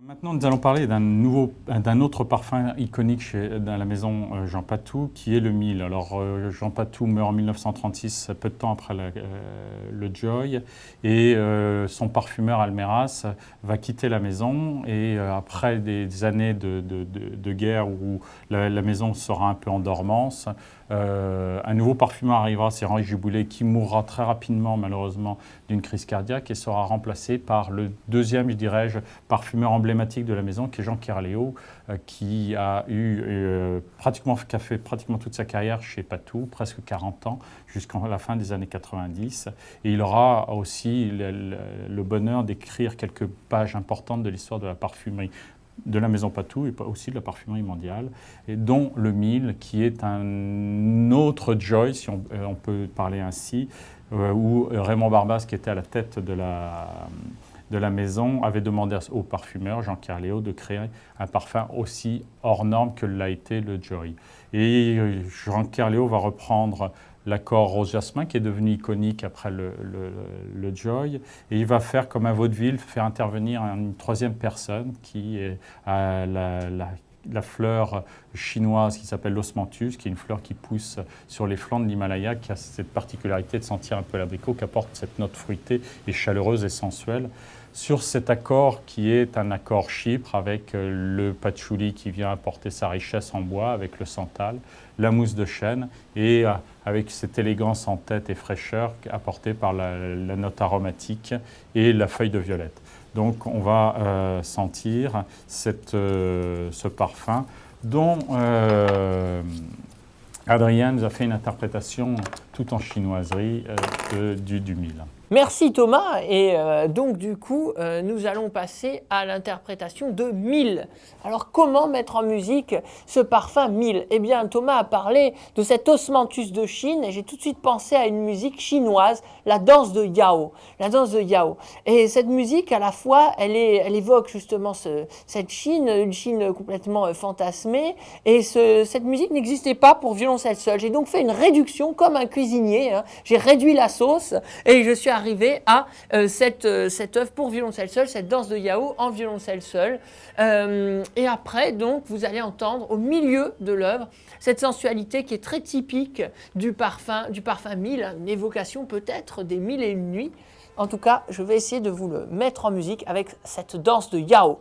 Maintenant, nous allons parler d'un autre parfum iconique dans la maison Jean Patou, qui est le Mille. Alors, Jean Patou meurt en 1936, peu de temps après le Joy, et son parfumeur Almeras va quitter la maison. Et après des années de guerre où la maison sera un peu en dormance, un nouveau parfumeur arrivera, c'est Henri Juboulet, qui mourra très rapidement, malheureusement, d'une crise cardiaque et sera remplacé par le deuxième, je dirais-je, parfumeur emblématique de la maison, qui est Jean Kerléo, qui a fait pratiquement toute sa carrière chez Patou, presque 40 ans, jusqu'à la fin des années 90. Et il aura aussi le bonheur d'écrire quelques pages importantes de l'histoire de la parfumerie de la maison Patou et aussi de la parfumerie mondiale, et dont le Mille, qui est un autre Joy, si on peut parler ainsi, où Raymond Barbas, qui était à la tête de la maison, avait demandé au parfumeur Jean Kerléo de créer un parfum aussi hors norme que l'a été le Joy. Et Jean Kerléo va reprendre l'accord Rose Jasmin, qui est devenu iconique après le Joy, et il va faire comme un vaudeville, faire intervenir une troisième personne qui est la fleur chinoise qui s'appelle l'osmanthus, qui est une fleur qui pousse sur les flancs de l'Himalaya, qui a cette particularité de sentir un peu l'abricot, qui apporte cette note fruitée et chaleureuse et sensuelle. Sur cet accord qui est un accord chypre avec le patchouli qui vient apporter sa richesse en bois, avec le santal, la mousse de chêne et avec cette élégance en tête et fraîcheur apportée par la note aromatique et la feuille de violette. Donc on va sentir ce parfum dont Adrien nous a fait une interprétation tout en chinoiserie du Mille. Merci Thomas, et donc du coup nous allons passer à l'interprétation de Mille. Alors comment mettre en musique ce parfum Mille? Eh bien Thomas a parlé de cet osmanthus de Chine et j'ai tout de suite pensé à une musique chinoise, la danse de Yao. La danse de Yao. Et cette musique à la fois elle évoque justement cette Chine, une Chine complètement fantasmée, et cette musique n'existait pas pour violoncelle seul. J'ai donc fait une réduction comme un cuisinier, hein. J'ai réduit la sauce et je suis arrivé à cette œuvre pour violoncelle seul, cette danse de Yao en violoncelle seul. Et après, donc, vous allez entendre au milieu de l'œuvre cette sensualité qui est très typique du parfum Mille, une évocation peut-être des Mille et une nuits. En tout cas, je vais essayer de vous le mettre en musique avec cette danse de Yao.